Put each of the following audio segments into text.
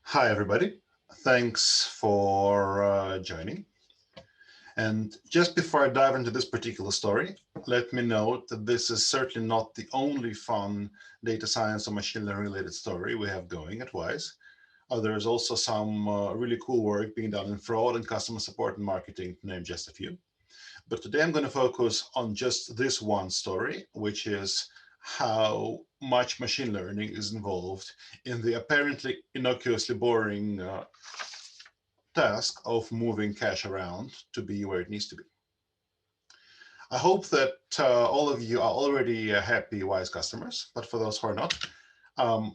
Hi, everybody. Thanks for joining. And just before I dive into this particular story, let me note that this is certainly not the only fun data science or machine learning related story we have going at Wise. There is also some really cool work being done in fraud and customer support and marketing, to name just a few. But today I'm going to focus on just this one story, which is how much machine learning is involved in the apparently innocuously boring task of moving cash around to be where it needs to be. I hope that all of you are already happy Wise customers, but for those who are not,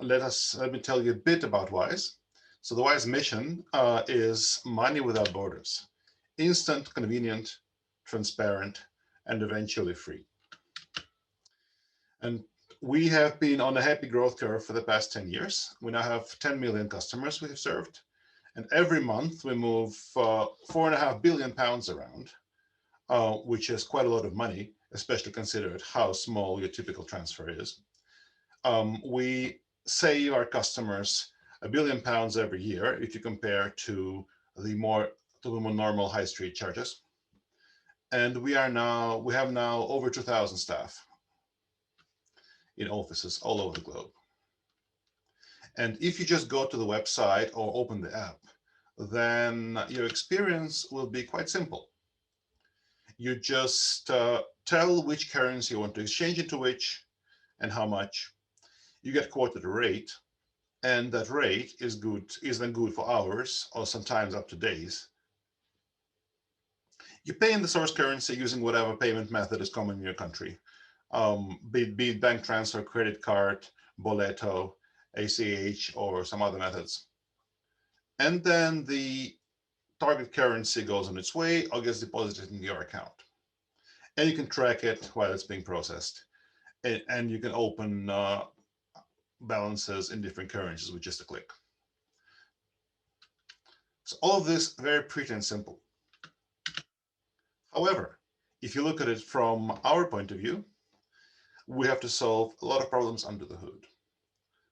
let me tell you a bit about Wise. So the Wise mission is money without borders, instant, convenient, transparent, and eventually free. And we have been on a happy growth curve for the past 10 years. We now have 10 million customers we have served. And every month we move £4.5 billion around, which is quite a lot of money, especially considered how small your typical transfer is. We save our customers £1 billion every year if you compare to the more normal high street charges. And we have now over 2,000 staff in offices all over the globe. And if you just go to the website or open the app, then your experience will be quite simple. You just tell which currency you want to exchange into which and how much. You get quoted a rate, and that rate is then good for hours or sometimes up to days. You pay in the source currency using whatever payment method is common in your country, be it bank transfer, credit card, Boleto, ACH, or some other methods. And then the target currency goes on its way or gets deposited in your account. And you can track it while it's being processed. And you can open balances in different currencies with just a click. So all of this very pretty and simple. However, if you look at it from our point of view, we have to solve a lot of problems under the hood.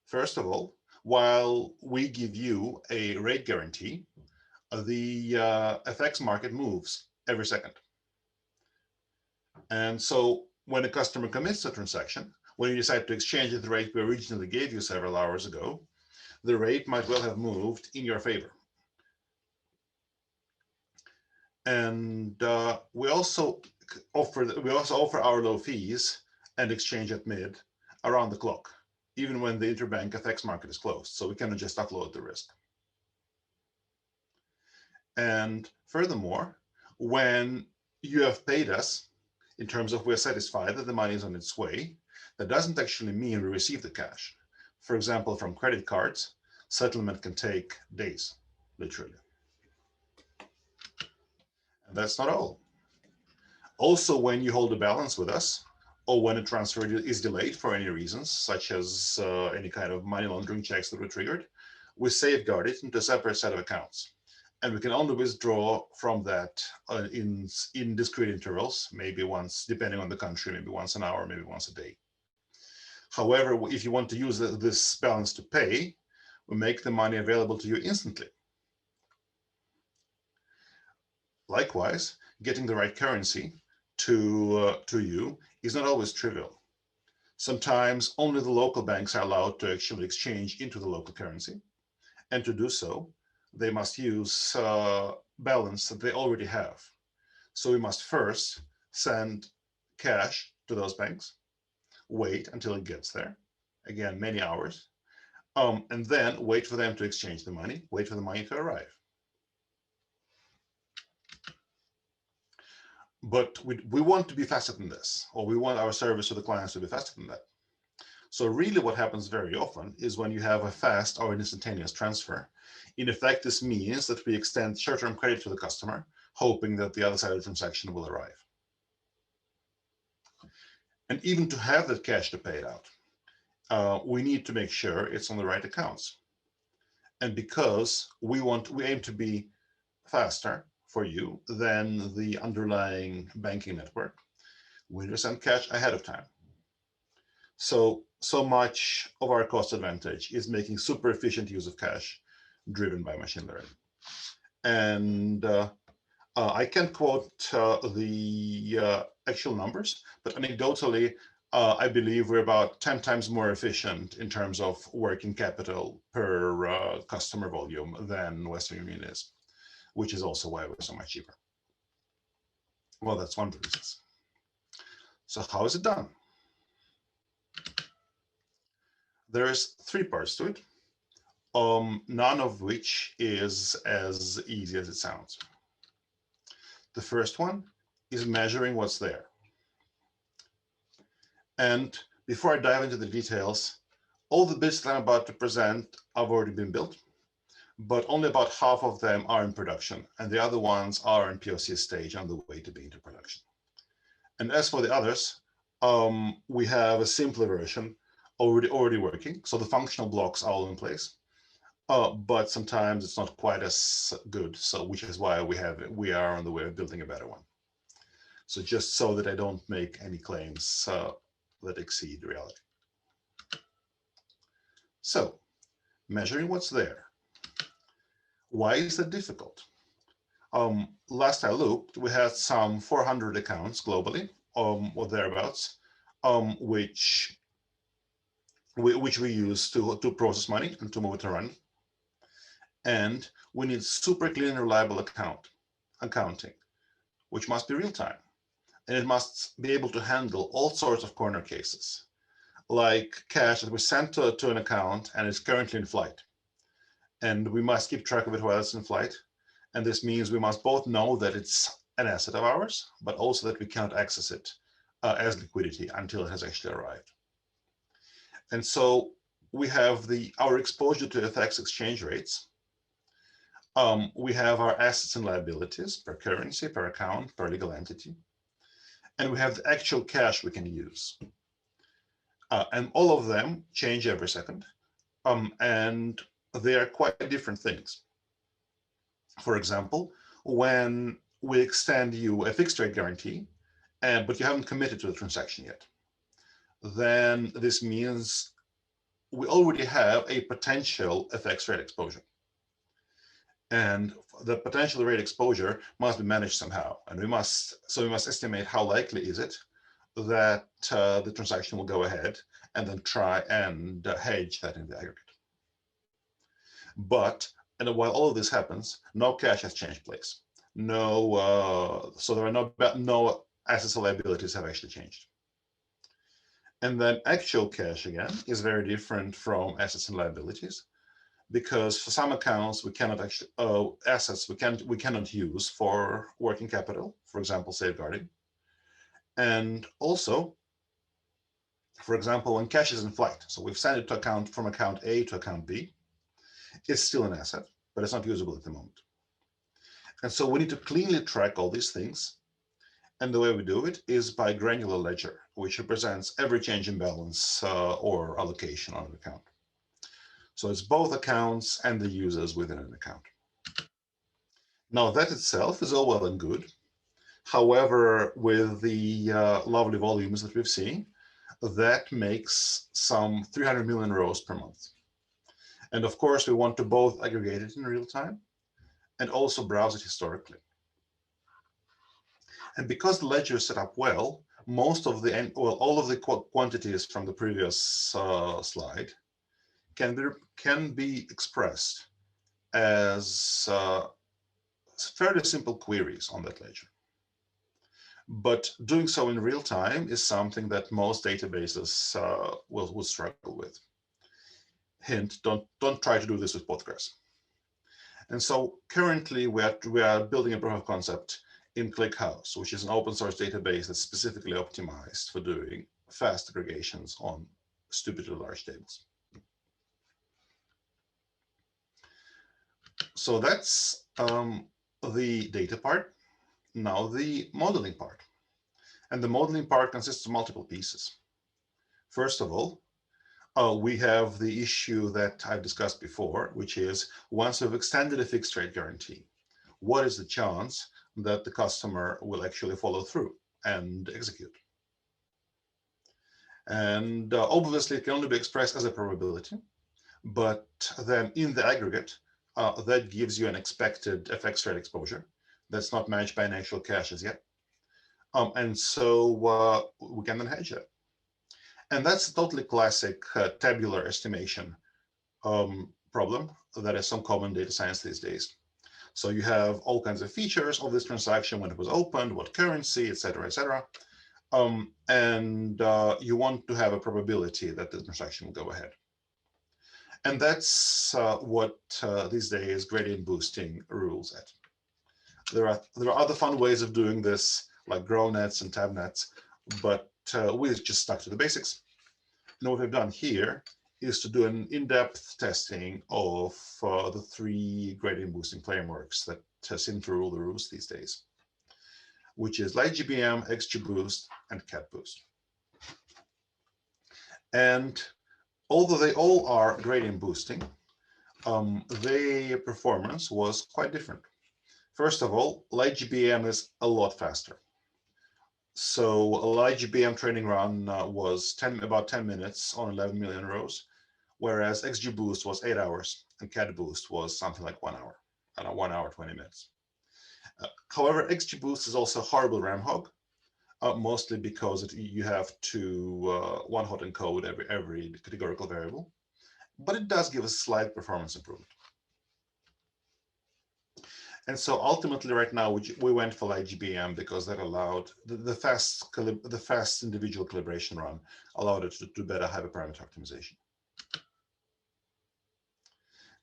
First of all, while we give you a rate guarantee, the FX market moves every second. And so when a customer commits a transaction, when you decide to exchange at the rate we originally gave you several hours ago, the rate might well have moved in your favor. And we also offer our low fees and exchange at mid around the clock, even when the interbank FX market is closed. So we cannot just offload the risk. And furthermore, when you have paid us, in terms of we're satisfied that the money is on its way, that doesn't actually mean we receive the cash. For example, from credit cards, settlement can take days, literally. And that's not all. Also, when you hold a balance with us, or when a transfer is delayed for any reasons, such as any kind of money laundering checks that were triggered, we safeguard it into a separate set of accounts. And we can only withdraw from that in discrete intervals, maybe once, depending on the country, maybe once an hour, maybe once a day. However, if you want to use this balance to pay, we make the money available to you instantly. Likewise, getting the right currency to you is not always trivial. Sometimes only the local banks are allowed to actually exchange into the local currency. And to do so, they must use balance that they already have. So we must first send cash to those banks, wait until it gets there, again, many hours, and then wait for them to exchange the money, wait for the money to arrive. But we want to be faster than this, or we want our service to the clients to be faster than that. So really what happens very often is when you have a fast or an instantaneous transfer, in effect, this means that we extend short-term credit to the customer, hoping that the other side of the transaction will arrive. And even to have that cash to pay it out, we need to make sure it's on the right accounts. And because we aim to be faster for you than the underlying banking network, we need to send cash ahead of time. So much of our cost advantage is making super efficient use of cash driven by machine learning. And I can't quote the actual numbers, but anecdotally, I believe we're about 10 times more efficient in terms of working capital per customer volume than Western Union is, which is also why we're so much cheaper. Well, that's one of the reasons. So how is it done? There's three parts to it, none of which is as easy as it sounds. The first one is measuring what's there. And before I dive into the details, all the bits that I'm about to present have already been built, but only about half of them are in production, and the other ones are in POC stage on the way to be into production. And as for the others, we have a simpler version already working, so the functional blocks are all in place. But sometimes it's not quite as good, so which is why we are on the way of building a better one. So just so that I don't make any claims that exceed reality. So, measuring what's there. Why is that difficult? Last I looked, we had some 400 accounts globally, or thereabouts, which we use to process money and to move it around. And we need super clean and reliable accounting, which must be real time. And it must be able to handle all sorts of corner cases, like cash that was sent to an account and is currently in flight. And we must keep track of it while it's in flight. And this means we must both know that it's an asset of ours, but also that we cannot access it as liquidity until it has actually arrived. And so we have our exposure to FX exchange rates. We have our assets and liabilities per currency, per account, per legal entity. And we have the actual cash we can use. And all of them change every second. And they are quite different things. For example, when we extend you a fixed rate guarantee, but you haven't committed to the transaction yet, then this means we already have a potential FX rate exposure. And the potential rate exposure must be managed somehow. And we must estimate how likely is it that the transaction will go ahead, and then try and hedge that in the aggregate. But while all of this happens, no cash has changed place. So there are no assets or liabilities have actually changed. And then actual cash again is very different from assets and liabilities, because for some accounts we cannot actually assets we cannot use for working capital, for example, safeguarding. And also, for example, when cash is in flight, so we've sent it from account A to account B, it's still an asset, but it's not usable at the moment. And so we need to cleanly track all these things. And the way we do it is by granular ledger, which represents every change in balance or allocation on an account. So it's both accounts and the users within an account. Now that itself is all well and good. However, with the lovely volumes that we've seen, that makes some 300 million rows per month. And of course, we want to both aggregate it in real time and also browse it historically. And because the ledger is set up well, all of the quantities from the previous slide can be expressed as fairly simple queries on that ledger. But doing so in real time is something that most databases will struggle with. Hint: don't try to do this with Postgres. And so currently we are building a proof of concept in ClickHouse, which is an open source database that's specifically optimized for doing fast aggregations on stupidly large tables. So that's the data part. Now the modeling part. And the modeling part consists of multiple pieces. First of all, we have the issue that I've discussed before, which is once we've extended a fixed rate guarantee, what is the chance that the customer will actually follow through and execute? And obviously it can only be expressed as a probability, but then in the aggregate, that gives you an expected FX rate exposure that's not managed by an actual cash as yet. And so we can then hedge it. And that's a totally classic tabular estimation problem that is some common data science these days. So you have all kinds of features of this transaction, when it was opened, what currency, et cetera, et cetera. And you want to have a probability that the transaction will go ahead. And that's what these days gradient boosting rules at. There are other fun ways of doing this, like grow nets and tab nets, but we just stuck to the basics. And what we've done here is to do an in-depth testing of the 3 gradient boosting frameworks that seem to rule the roost these days, which is LightGBM, XGBoost, and CatBoost. And although they all are gradient boosting, their performance was quite different. First of all, LightGBM is a lot faster. So a LightGBM training run was about 10 minutes on 11 million rows, whereas XGBoost was 8 hours and CatBoost was something like 1 hour, 1 hour, 20 minutes. However, XGBoost is also a horrible RAM hog, mostly because you have to one-hot encode every categorical variable, but it does give a slight performance improvement. And so ultimately right now, we went for LightGBM because that allowed the fast individual calibration run allowed it to do better hyperparameter optimization.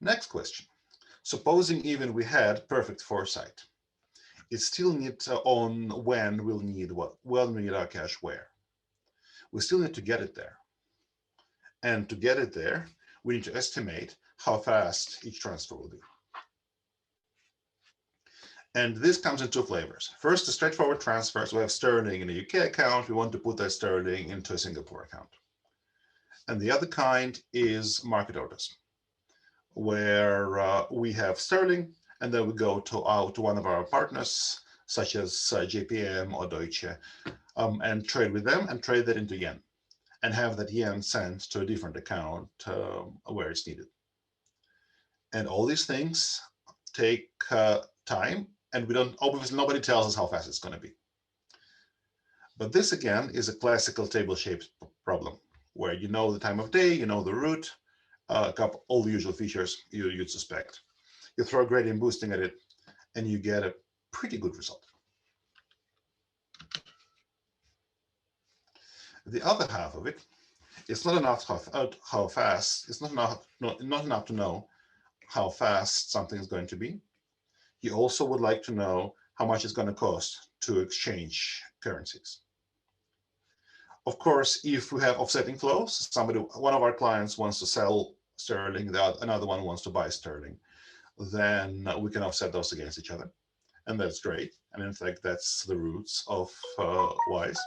Next question. Supposing even we had perfect foresight, it still needs on when we'll need what? When we need our cash where? We still need to get it there. And to get it there, we need to estimate how fast each transfer will be. And this comes in 2 flavors. First, the straightforward transfers. We have sterling in a UK account. We want to put that sterling into a Singapore account. And the other kind is market orders, where we have sterling, and then we go to one of our partners, such as JPM or Deutsche, and trade with them and trade that into yen, and have that yen sent to a different account where it's needed. And all these things take time, and obviously nobody tells us how fast it's going to be. But this again is a classical table-shaped problem, where you know the time of day, you know the route, all the usual features you'd suspect. You throw gradient boosting at it, and you get a pretty good result. The other half of it, it's not enough how fast. It's not enough to know how fast something is going to be. You also would like to know how much it's going to cost to exchange currencies. Of course, if we have offsetting flows, one of our clients wants to sell sterling, another one wants to buy sterling, then we can offset those against each other. And that's great. And in fact, that's the roots of WISE.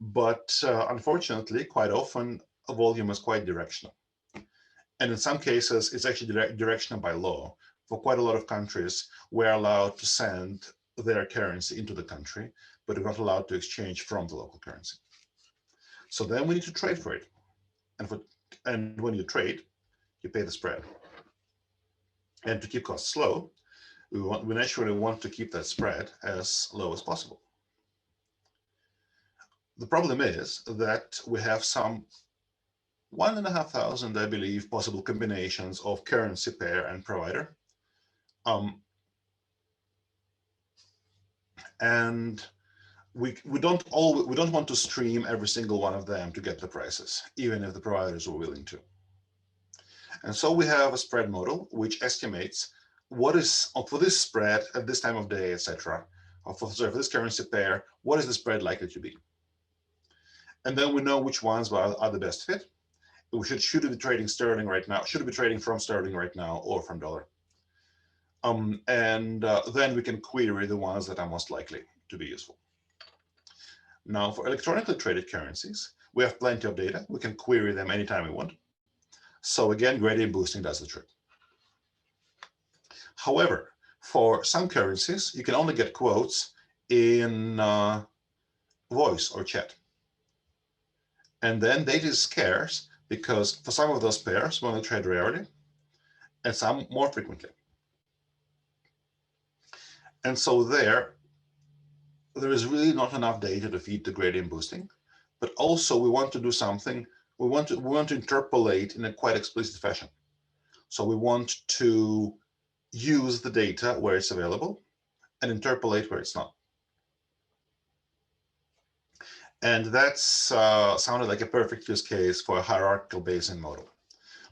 But unfortunately, quite often, a volume is quite directional. And in some cases, it's actually directional by law. For quite a lot of countries, we're allowed to send their currency into the country, but we're not allowed to exchange from the local currency. So then we need to trade for it. And when you trade, you pay the spread. And to keep costs low, we naturally want to keep that spread as low as possible. The problem is that we have some 1,500, I believe, possible combinations of currency pair and provider. And we don't want to stream every single one of them to get the prices, even if the providers are willing to. And so we have a spread model which estimates what is for this spread at this time of day, etc. For this currency pair, what is the spread likely to be? And then we know which ones are the best fit. Should it be trading sterling right now? Should it be trading from sterling right now or from dollar? Then we can query the ones that are most likely to be useful. Now, for electronically traded currencies, we have plenty of data. We can query them anytime we want. So again, gradient boosting does the trick. However, for some currencies, you can only get quotes in voice or chat. And then data is scarce because for some of those pairs, when we trade rarely, and some more frequently. And so there is really not enough data to feed the gradient boosting, but also we want to do something. We want to interpolate in a quite explicit fashion. So we want to use the data where it's available and interpolate where it's not. And that's sounded like a perfect use case for a hierarchical Bayesian model,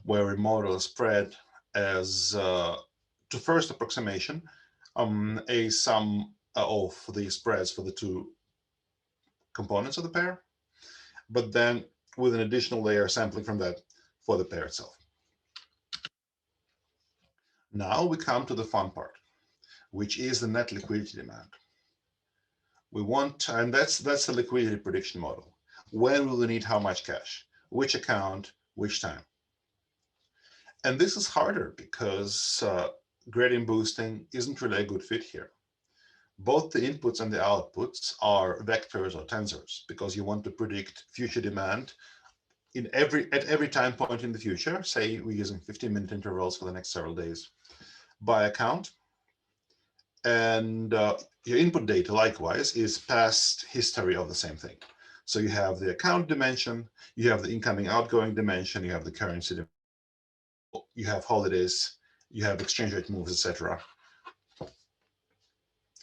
where we model spread as to first approximation, a sum of the spreads for the two components of the pair, but then with an additional layer sampling from that for the pair itself. Now we come to the fun part, which is the net liquidity demand. We want, and that's the liquidity prediction model. When will we need how much cash? Which account? Which time? And this is harder because gradient boosting isn't really a good fit here. Both the inputs and the outputs are vectors or tensors because you want to predict future demand at every time point in the future. Say we're using 15-minute intervals for the next several days by account. And your input data, likewise, is past history of the same thing. So you have the account dimension, you have the incoming outgoing dimension, you have the currency dimension, you have holidays, you have exchange rate moves, etc.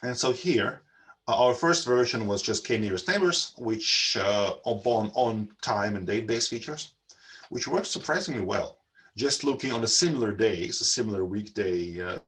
And so here, our first version was just k nearest neighbors, which on time and date-based features, which worked surprisingly well. Just looking on a similar days, a similar weekday.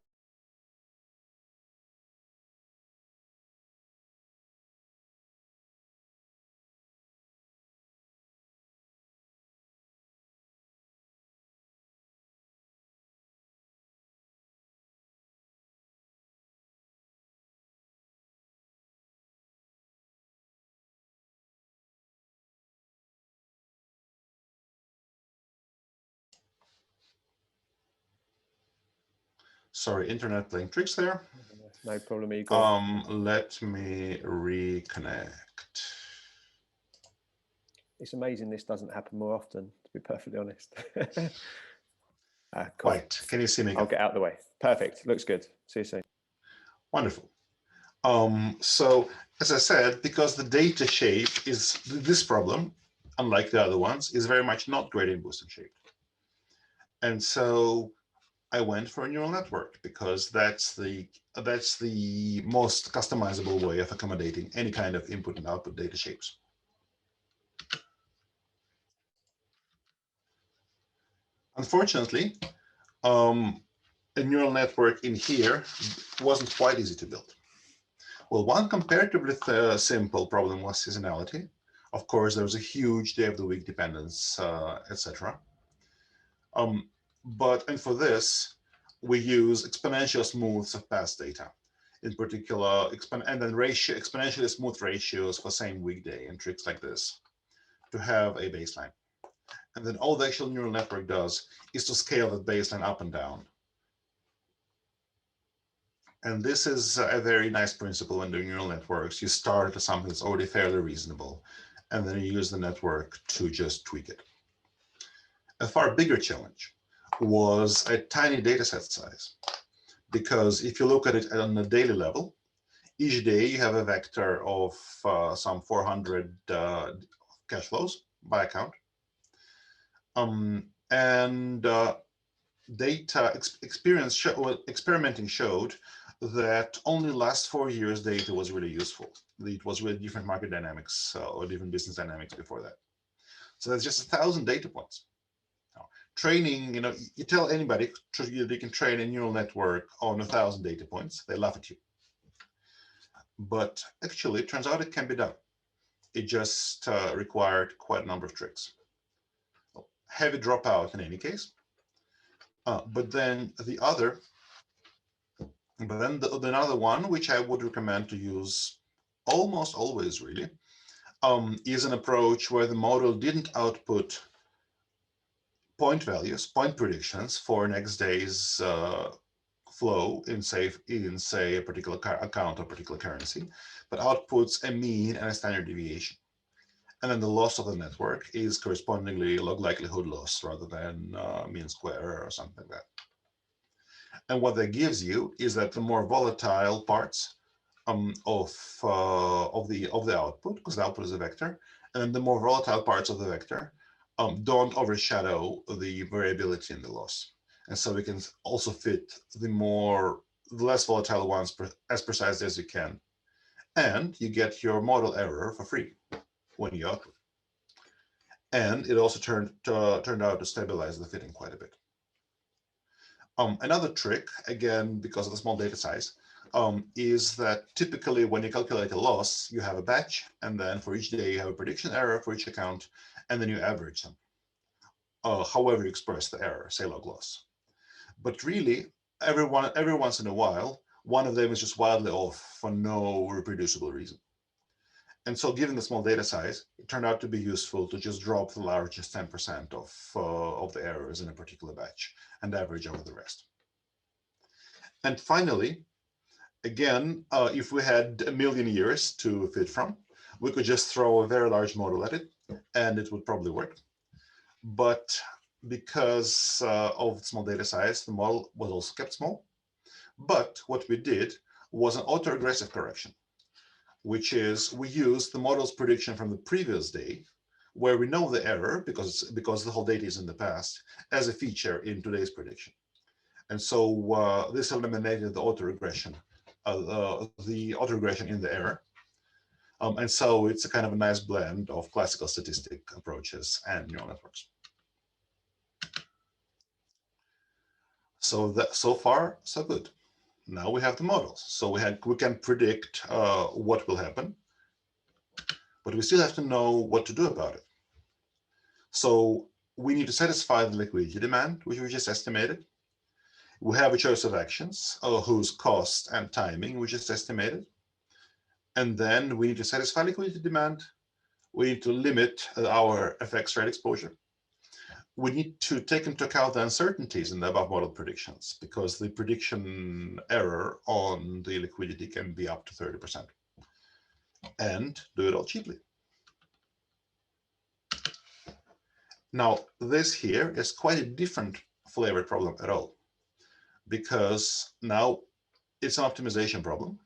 Sorry, internet playing tricks there. No problem, Egor. Let me reconnect. It's amazing this doesn't happen more often, to be perfectly honest. Cool. Right, can you see me again? I'll get out of the way. Perfect, looks good. See you soon. Wonderful. So as I said, because the data shape is this problem, unlike the other ones, is very much not gradient boosting shaped. And so I went for a neural network because that's the most customizable way of accommodating any kind of input and output data shapes. Unfortunately, a neural network in here wasn't quite easy to build. Well, one comparatively simple problem was seasonality. Of course, there was a huge day of the week dependence, etc. And for this, we use exponential smooths of past data. In particular, and then exponentially smooth ratios for same weekday and tricks like this to have a baseline. And then all the actual neural network does is to scale that baseline up and down. And this is a very nice principle when doing neural networks. You start at something that's already fairly reasonable, and then you use the network to just tweak it. A far bigger challenge was a tiny data set size. Because if you look at it on a daily level, each day you have a vector of some 400 cash flows by account. Experimenting showed that only last 4 years data was really useful. It was really different market dynamics or different business dynamics before that. So that's just 1,000 data points. Now, training, you tell anybody they can train a neural network on 1,000 data points, they laugh at you. But actually, it turns out it can be done. It just required quite a number of tricks. Heavy dropout in any case. But then the other one, which I would recommend to use almost always really, is an approach where the model didn't output point values, point predictions for next day's flow in say a particular account or particular currency, but outputs a mean and a standard deviation. And then the loss of the network is correspondingly log likelihood loss rather than mean square or something like that. And what that gives you is that the more volatile parts of the output, because the output is a vector, and the more volatile parts of the vector don't overshadow the variability in the loss. And so we can also fit the less volatile ones as precisely as you can. And you get your model error for free when you output. And it also turned out to stabilize the fitting quite a bit. Another trick, again, because of the small data size, is that typically when you calculate a loss, you have a batch, and then for each day you have a prediction error for each account, and then you average them. However you express the error, say log loss. But really, every once in a while, one of them is just wildly off for no reproducible reason. And so given the small data size, it turned out to be useful to just drop the largest 10% of the errors in a particular batch and average over the rest. And finally, again, if we had a million years to fit from, we could just throw a very large model at it and it would probably work. But because of small data size, the model was also kept small. But what we did was an autoregressive correction, which is we used the model's prediction from the previous day, where we know the error because the whole data is in the past, as a feature in today's prediction. And so this eliminated the autoregression in the error. And so it's a kind of a nice blend of classical statistic approaches and neural networks. So far, so good. Now we have the models. So we can predict what will happen, but we still have to know what to do about it. So we need to satisfy the liquidity demand, which we just estimated. We have a choice of actions, whose cost and timing, which is estimated. And then we need to satisfy liquidity demand. We need to limit our FX rate exposure. We need to take into account the uncertainties in the above model predictions, because the prediction error on the liquidity can be up to 30%. And do it all cheaply. Now, this here is quite a different flavored problem at all, because now it's an optimization problem.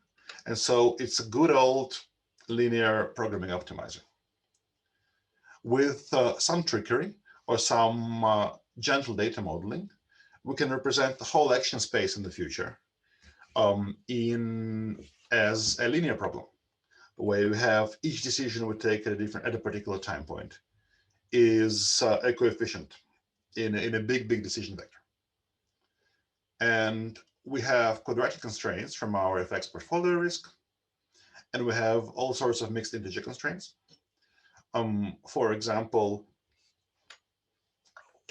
And so it's a good old linear programming optimizer. With some trickery or some gentle data modeling, we can represent the whole action space in the future as a linear problem, where we have each decision we take at a particular time point is a coefficient in a big decision vector. And we have quadratic constraints from our FX portfolio risk, and we have all sorts of mixed integer constraints. For example,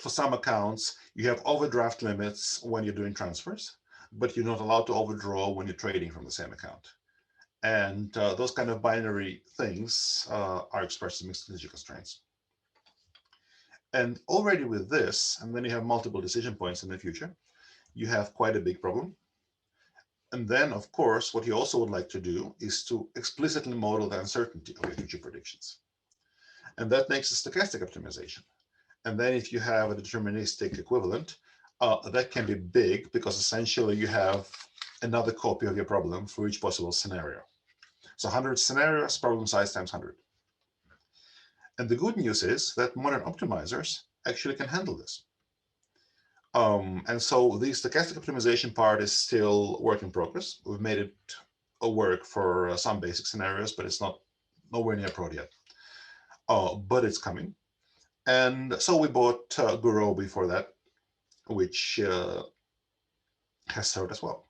for some accounts, you have overdraft limits when you're doing transfers, but you're not allowed to overdraw when you're trading from the same account. And those kind of binary things are expressed as mixed integer constraints. And already with this, and then you have multiple decision points in the future, you have quite a big problem. And then, of course, what you also would like to do is to explicitly model the uncertainty of your future predictions. And that makes a stochastic optimization. And then if you have a deterministic equivalent, that can be big, because essentially you have another copy of your problem for each possible scenario. So 100 scenarios, problem size times 100. And the good news is that modern optimizers actually can handle this. And so the stochastic optimization part is still work in progress. We've made it work for some basic scenarios, but it's nowhere near prod yet. But it's coming. And so we bought Gurobi for that, which has served us well.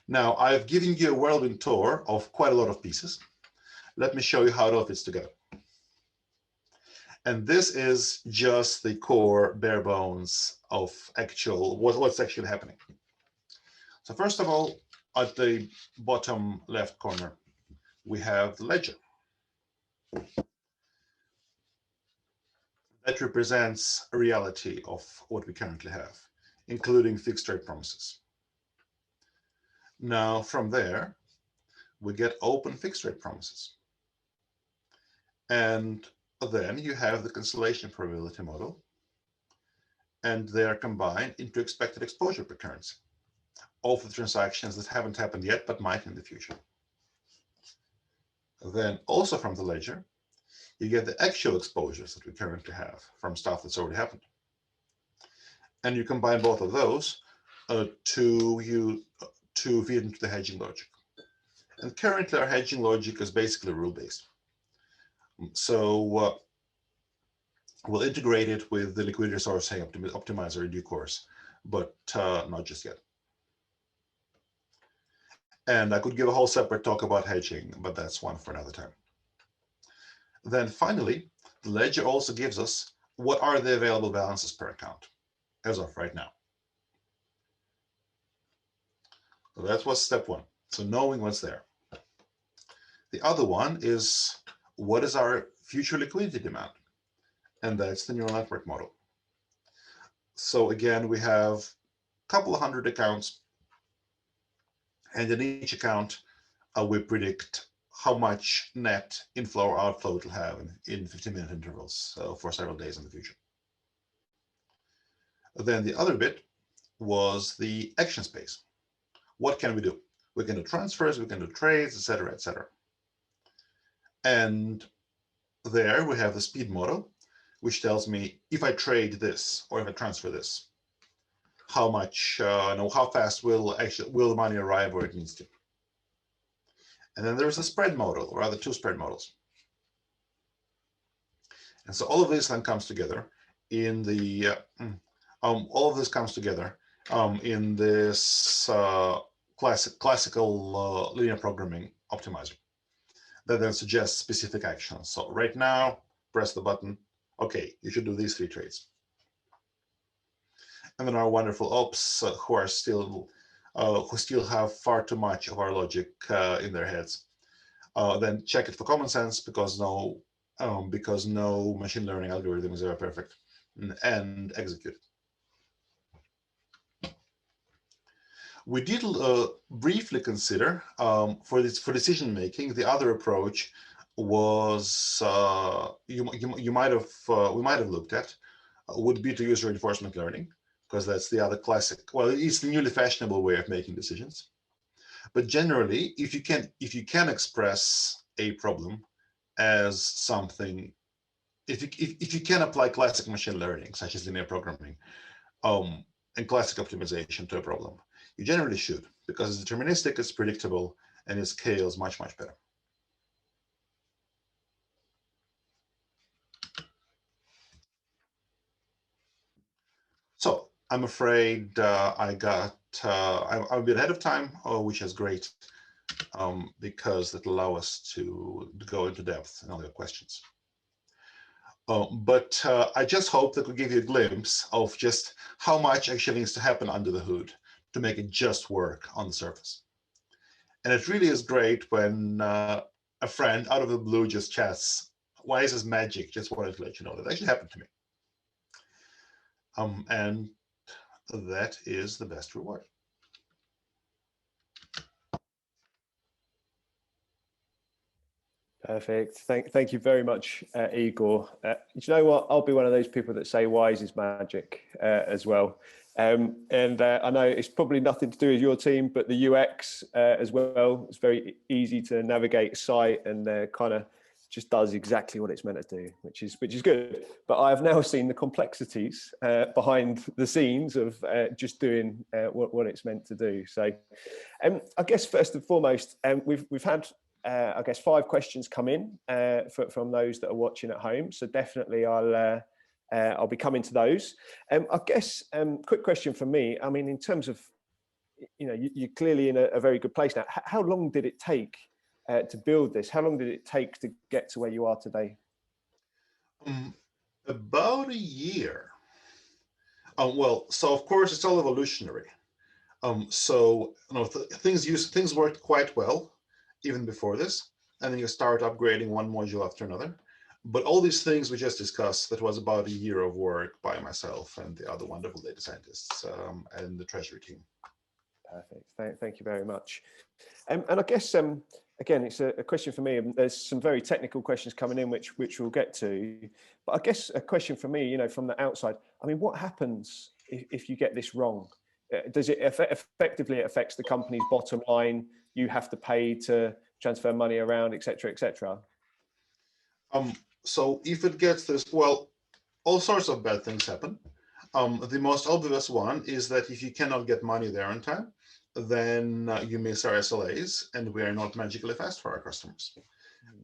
Now, I've given you a whirlwind tour of quite a lot of pieces. Let me show you how it all fits together. And this is just the core bare bones of what's actually happening. So first of all, at the bottom left corner, we have the ledger. That represents a reality of what we currently have, including fixed rate promises. Now, from there, we get open fixed rate promises. And then you have the cancellation probability model. and they are combined into expected exposure per currency, all for transactions that haven't happened yet, but might in the future. Then also from the ledger, you get the actual exposures that we currently have from stuff that's already happened. And you combine both of those to feed into the hedging logic. And currently our hedging logic is basically rule-based. So we'll integrate it with the liquidity sourcing optimizer in due course, but not just yet. And I could give a whole separate talk about hedging, but that's one for another time. Then finally, the ledger also gives us what are the available balances per account as of right now. So that was step one. So knowing what's there. The other one is what is our future liquidity demand? And that's the neural network model. So again, we have a couple of hundred accounts, and in each account, we predict how much net inflow or outflow it will have in 15-minute intervals for several days in the future. Then the other bit was the action space. What can we do? We can do transfers, we can do trades, etc., etc. And there we have the speed model, which tells me if I trade this or if I transfer this, how much, how fast will the money arrive where it needs to. And then there's a spread model, or rather two spread models. And so all of this then comes together in the in this classical linear programming optimizer that then suggests specific actions. So right now, press the button. Okay, you should do these 3 trades. And then our wonderful ops who still have far too much of our logic in their heads. Then check it for common sense because no machine learning algorithm is ever perfect, and execute it. We did briefly consider for decision making. The other approach was we might have looked at would be to use reinforcement learning, because that's the other classic. Well, it's the newly fashionable way of making decisions. But generally, if you can express a problem as something, if you can apply classic machine learning, such as linear programming, and classic optimization to a problem, you generally should, because it's deterministic, it's predictable, and it scales much, much better. So I'm afraid I'm a bit ahead of time, which is great, because it allows us to go into depth in all your questions. But I just hope that we give you a glimpse of just how much actually needs to happen under the hood to make it just work on the surface. And it really is great when a friend out of the blue just chats, "Why is this magic?" Just wanted to let you know that actually happened to me. And that is the best reward. Perfect. Thank you very much, Egor. You know what? I'll be one of those people that say wise is magic as well. And I know it's probably nothing to do with your team, but the UX as well. It's very easy to navigate site and kind of just does exactly what it's meant to do, which is good. But I've now seen the complexities behind the scenes of just doing what it's meant to do. So I guess first and foremost, we've had I guess 5 questions come in from those that are watching at home. So definitely I'll be coming to those. I guess quick question for me. I mean, in terms of, you're clearly in a very good place now. How long did it take to build this? How long did it take to get to where you are today? About a year. Well, so of course it's all evolutionary. So things worked quite well even before this, and then you start upgrading one module after another. But all these things we just discussed, that was about a year of work by myself and the other wonderful data scientists and the treasury team. Perfect. Thank you very much. And I guess again, it's a question for me, and there's some very technical questions coming in, which we'll get to. But I guess a question for me, from the outside, I mean, what happens if you get this wrong? Does it effectively it affects the company's bottom line? You have to pay to transfer money around, et cetera, et cetera. So if it gets this, well, all sorts of bad things happen. The most obvious one is that if you cannot get money there on time, then you miss our SLAs, and we are not magically fast for our customers.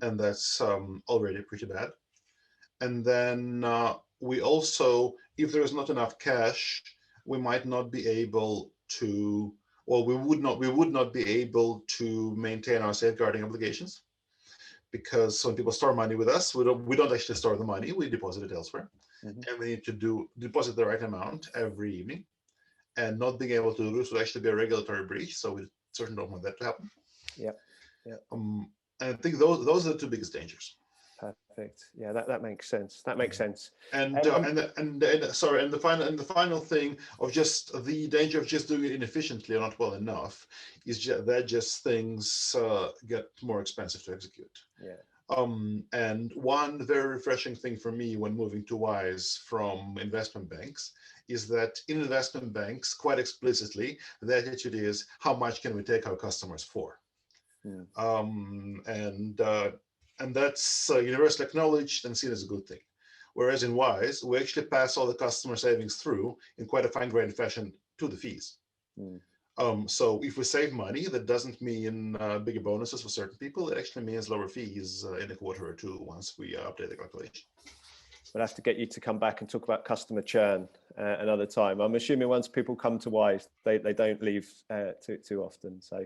And that's already pretty bad. And then we also, if there is not enough cash, we might not be able to, well, we would not be able to maintain our safeguarding obligations, because when people store money with us, we don't actually store the money, we deposit it elsewhere. And we need to deposit the right amount every evening. And not being able to do this would actually be a regulatory breach, so we certainly don't want that to happen. Yeah. And I think those are the two biggest dangers. Perfect. Yeah, that makes sense. That makes sense. And the final thing of just the danger of just doing it inefficiently or not well enough is that just things get more expensive to execute. Yeah. And one very refreshing thing for me when moving to Wise from investment banks is that in investment banks, quite explicitly, the attitude is, how much can we take our customers for? And that's universally acknowledged and seen as a good thing. Whereas in Wise, we actually pass all the customer savings through in quite a fine-grained fashion to the fees. So if we save money, that doesn't mean bigger bonuses for certain people. It actually means lower fees in a quarter or two once we update the calculation. We'll have to get you to come back and talk about customer churn another time. I'm assuming once people come to Wise, they don't leave too often. So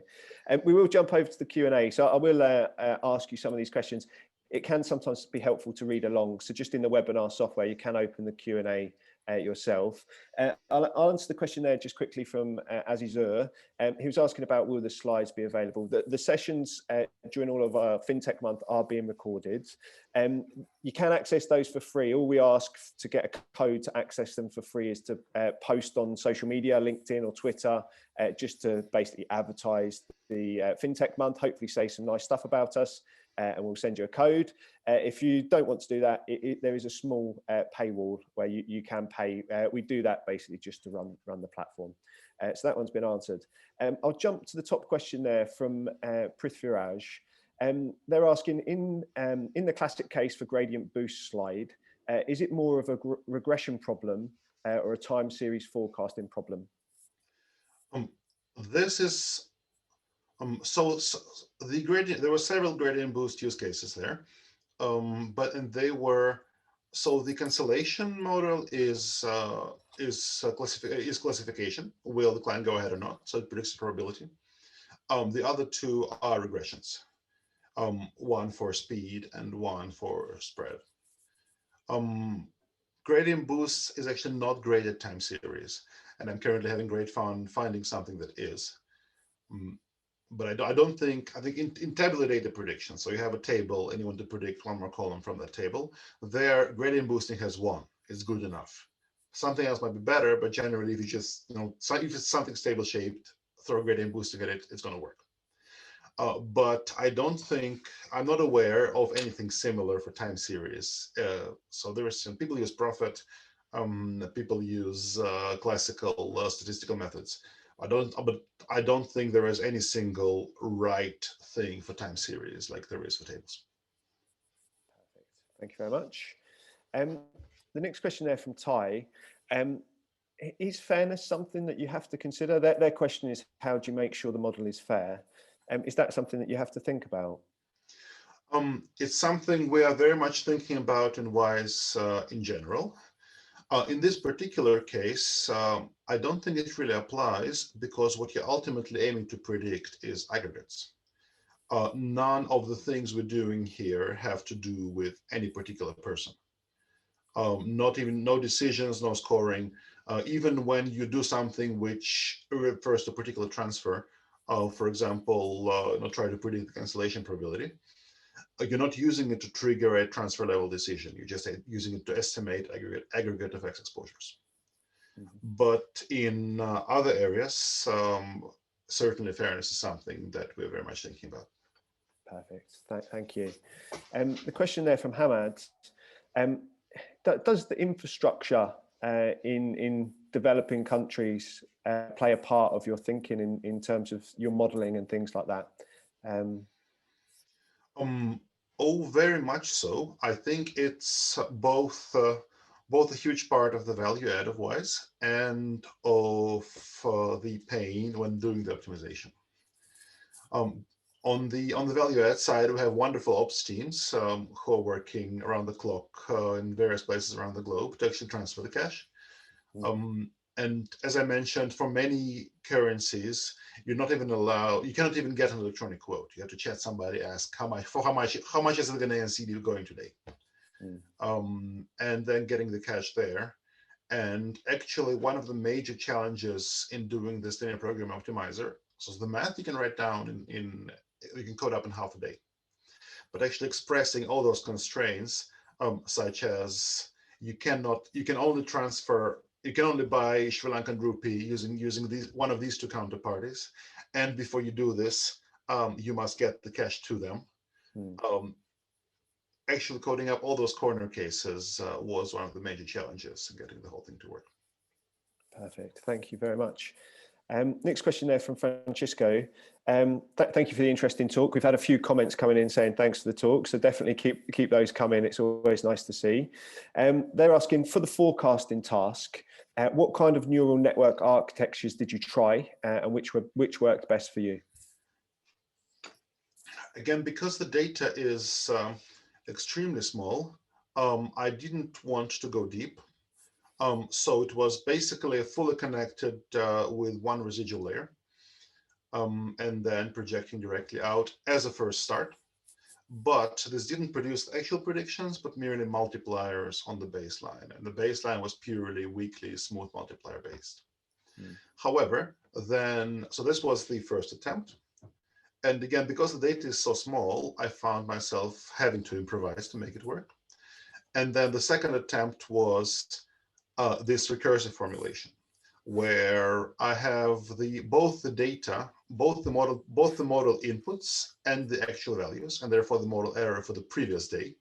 we will jump over to the Q&A. So I will ask you some of these questions. It can sometimes be helpful to read along. So just in the webinar software, you can open the Q&A yourself. I'll answer the question there just quickly from Azizur. He was asking about, will the slides be available? The sessions during all of our FinTech month are being recorded. You can access those for free. All we ask to get a code to access them for free is to post on social media, LinkedIn or Twitter, just to basically advertise the FinTech month, hopefully say some nice stuff about us. And we'll send you a code. If you don't want to do that, there is a small paywall where you can pay. We do that basically just to run the platform. So that one's been answered. I'll jump to the top question there from Prithviraj. They're asking, in the classic case for gradient boost slide, is it more of a regression problem or a time series forecasting problem? This is so the gradient. There were several gradient boost use cases there, but they were, so the cancellation model is classification. Will the client go ahead or not? So it predicts the probability. The other two are regressions. One for speed and one for spread. Gradient boost is actually not graded time series, and I'm currently having great fun finding something that is. But I think in tabular data prediction, so you have a table and you want to predict one more column from that table, there gradient boosting has one. It's good enough. Something else might be better, but generally if you just, if it's something stable shaped, throw gradient boosting at it, it's going to work. But I'm not aware of anything similar for time series. So there's some people use profit, people use classical statistical methods. I don't think there is any single right thing for time series like there is for tables. Perfect. Thank you very much. The next question there from Ty. Is fairness something that you have to consider? Their question is, how do you make sure the model is fair? Is that something that you have to think about? It's something we are very much thinking about in Wise in general. In this particular case, I don't think it really applies because what you're ultimately aiming to predict is aggregates. None of the things we're doing here have to do with any particular person. No decisions, no scoring. Even when you do something which refers to a particular transfer, for example, try to predict the cancellation probability, you're not using it to trigger a transfer level decision. You're just using it to estimate aggregate FX exposures. But in other areas, certainly fairness is something that we're very much thinking about. Perfect. Thank you. The question there from Hamad, does the infrastructure in developing countries play a part of your thinking in terms of your modeling and things like that? Oh, very much so. I think it's both a huge part of the value add of WISE and of the pain when doing the optimization. On the value add side, we have wonderful ops teams who are working around the clock in various places around the globe to actually transfer the cash. And as I mentioned, for many currencies, you're not even allowed, you cannot even get an electronic quote. You have to chat somebody, ask how much is the Ghanaian CD going today? And then getting the cash there. And actually one of the major challenges in doing this linear program optimizer, so the math you can write down you can code up in half a day, but actually expressing all those constraints, such as you can only buy Sri Lankan rupee using one of these two counterparties, and before you do this, you must get the cash to them. Actually coding up all those corner cases was one of the major challenges in getting the whole thing to work. Perfect. Thank you very much. Next question there from Francisco. Thank you for the interesting talk. We've had a few comments coming in saying thanks for the talk, so definitely keep those coming. It's always nice to see. They're asking, for the forecasting task, what kind of neural network architectures did you try, and which worked best for you? Again, because the data is extremely small, I didn't want to go deep. So it was basically fully connected with one residual layer, and then projecting directly out as a first start. But this didn't produce actual predictions, but merely multipliers on the baseline. And the baseline was purely weakly smooth multiplier based. However, so this was the first attempt. And again, because the data is so small, I found myself having to improvise to make it work. And then the second attempt was this recursive formulation, where I have both the data, both the model inputs and the actual values, and therefore the model error for the previous day.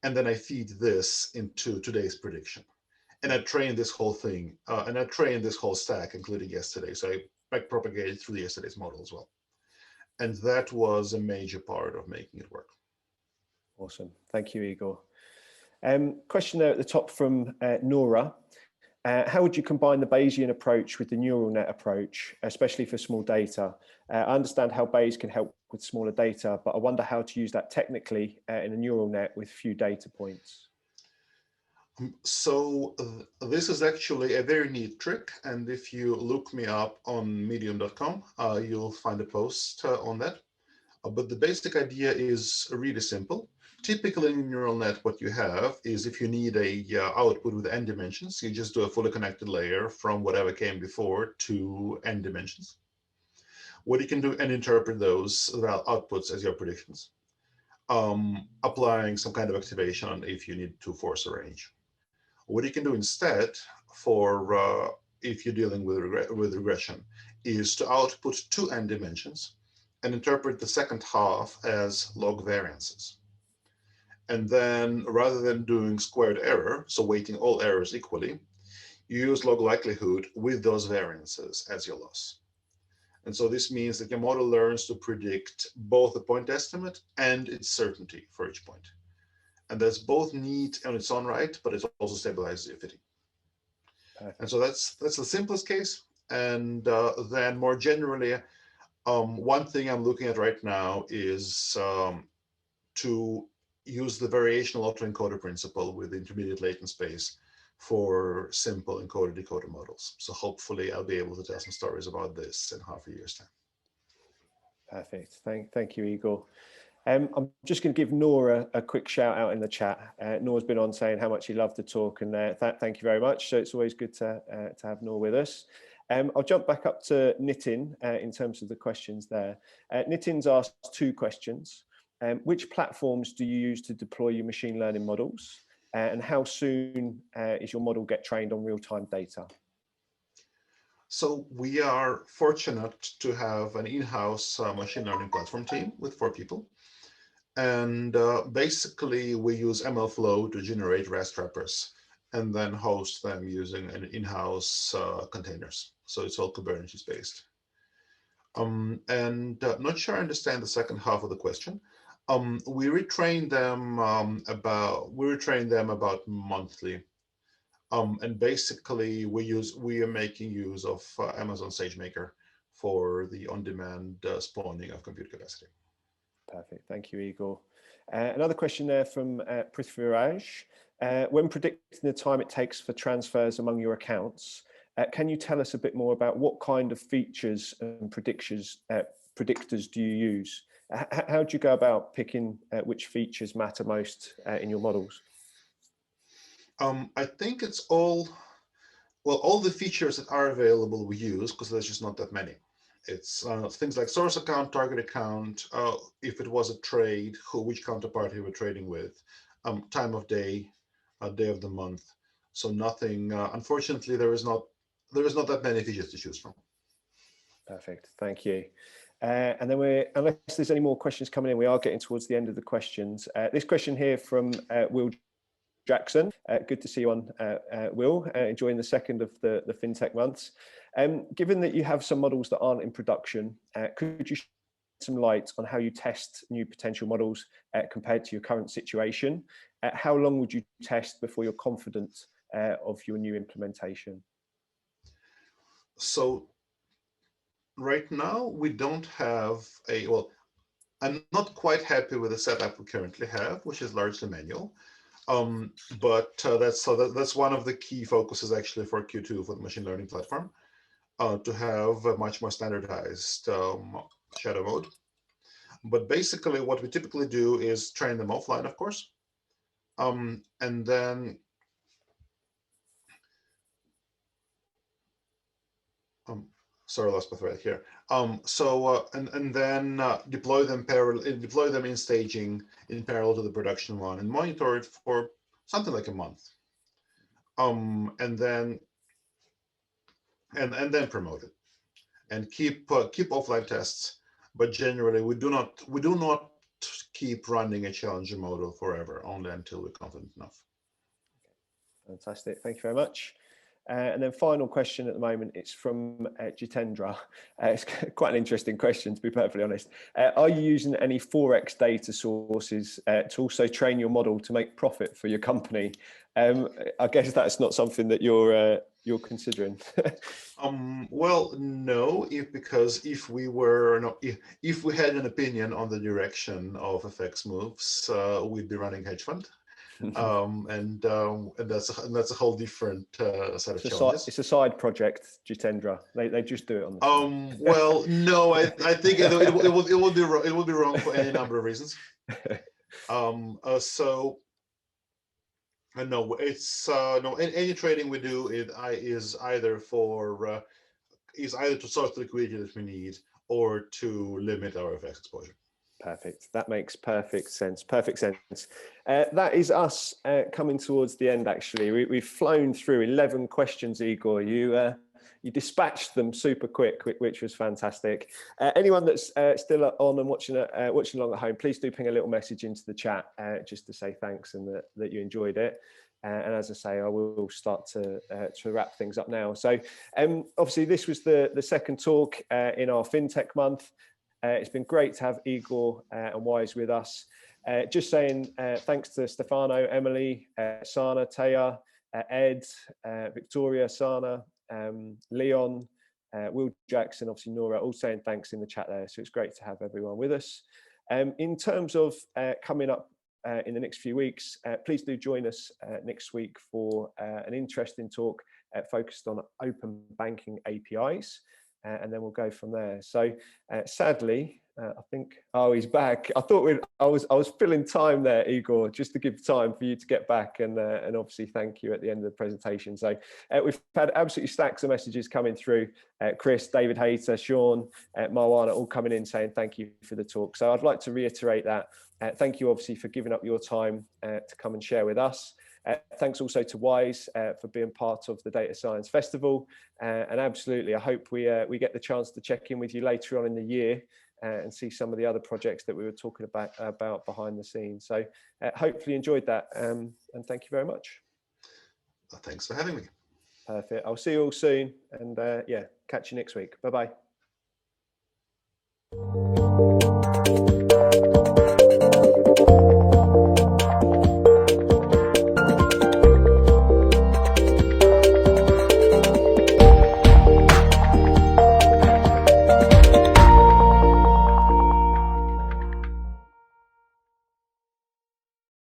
And then I feed this into today's prediction. And I train this whole thing, and I train this whole stack, including yesterday. So I backpropagated through yesterday's model as well. And that was a major part of making it work. Awesome. Thank you, Igor. Question there at the top from Nora. How would you combine the Bayesian approach with the neural net approach, especially for small data? I understand how Bayes can help with smaller data, but I wonder how to use that technically in a neural net with few data points. So this is actually a very neat trick. And if you look me up on medium.com, you'll find a post on that. But the basic idea is really simple. Typically in a neural net, what you have is if you need a output with n dimensions, you just do a fully connected layer from whatever came before to n dimensions. What you can do and interpret those outputs as your predictions, applying some kind of activation on if you need to force a range. What you can do instead for if you're dealing with regression is to output two n dimensions and interpret the second half as log variances. And then rather than doing squared error, so weighting all errors equally, you use log likelihood with those variances as your loss. And so this means that your model learns to predict both the point estimate and its certainty for each point. And that's both neat on its own right, but it also stabilizes the fitting. And so that's the simplest case. And then more generally, one thing I'm looking at right now is to use the variational autoencoder principle with intermediate latent space for simple encoder-decoder models. So hopefully I'll be able to tell some stories about this in half a year's time. Perfect. Thank you, Igor. I'm just going to give Nora a quick shout out in the chat. Nora's been on saying how much he loved the talk, and thank you very much. So it's always good to have Nora with us. I'll jump back up to Nitin in terms of the questions there. Nitin's asked two questions. Which platforms do you use to deploy your machine learning models? And how soon is your model get trained on real-time data? So we are fortunate to have an in-house machine learning platform team with 4 people. And basically, we use MLflow to generate REST wrappers and then host them using an in-house containers. So it's all Kubernetes based. Not sure I understand the second half of the question. We retrain them about monthly. And basically, we are making use of Amazon SageMaker for the on-demand spawning of compute capacity. Perfect. Thank you, Egor. Another question there from Prithviraj. When predicting the time it takes for transfers among your accounts, can you tell us a bit more about what kind of features and predictors do you use? How do you go about picking which features matter most in your models? I think it's all the features that are available we use, because there's just not that many. It's things like source account, target account, if it was a trade, which counterparty we're trading with, time of day, day of the month. So nothing, unfortunately, there is not that many features to choose from. Perfect, thank you. And then unless there's any more questions coming in, we are getting towards the end of the questions. This question here from Will Jackson. Good to see you on, Will, enjoying the second of the FinTech months. Given that you have some models that aren't in production, could you shed some light on how you test new potential models compared to your current situation? How long would you test before you're confident of your new implementation? So right now we don't have I'm not quite happy with the setup we currently have, which is largely manual. But that's one of the key focuses actually for Q2 for the machine learning platform, to have a much more standardized shadow mode. But basically what we typically do is train them offline, of course. And then sorry, I lost my thread here. And then deploy them in staging in parallel to the production one and monitor it for something like a month. And then promote it and keep offline tests. But generally, we do not keep running a challenger model forever, only until we're confident enough. Fantastic, thank you very much. And then final question at the moment, it's from Jitendra. It's quite an interesting question, to be perfectly honest. Are you using any Forex data sources to also train your model to make profit for your company? I guess that's not something that you're considering. Well, no, because if we had an opinion on the direction of FX moves, we'd be running hedge fund. And that's a whole different set of challenges. It's a side project, Jitendra. They just do it on the side. Well, no, I think it will be wrong for any number of reasons. No, it's no, any trading we do is either to source the liquidity that we need or to limit our FX exposure. Perfect. That makes perfect sense. Perfect sense. That is us coming towards the end. Actually, we've flown through 11 questions, Egor. You dispatched them super quick, which was fantastic. Anyone that's still on and watching along at home, please do ping a little message into the chat just to say thanks and that you enjoyed it. And as I say, I will start to wrap things up now. So obviously, this was the second talk in our FinTech month. It's been great to have Egor and Wise with us. Just saying thanks to Stefano, Emily, Sana, Taya, Ed, Victoria, Sana, Leon, Will Jackson, obviously Nora, all saying thanks in the chat there. So it's great to have everyone with us. In terms of coming up in the next few weeks, please do join us next week for an interesting talk focused on open banking APIs. And then we'll go from there. So sadly, I think, oh, he's back. I thought I was filling time there, Egor, just to give time for you to get back and obviously thank you at the end of the presentation. So we've had absolutely stacks of messages coming through. Chris, David Hayter, Sean, Marwana, all coming in saying thank you for the talk. So I'd like to reiterate that. Thank you, obviously, for giving up your time to come and share with us. Thanks also to Wise for being part of the Data Science Festival. And absolutely, I hope we get the chance to check in with you later on in the year and see some of the other projects that we were talking about behind the scenes. So hopefully you enjoyed that, and thank you very much. Well, thanks for having me. Perfect. I'll see you all soon, and yeah, catch you next week. Bye-bye.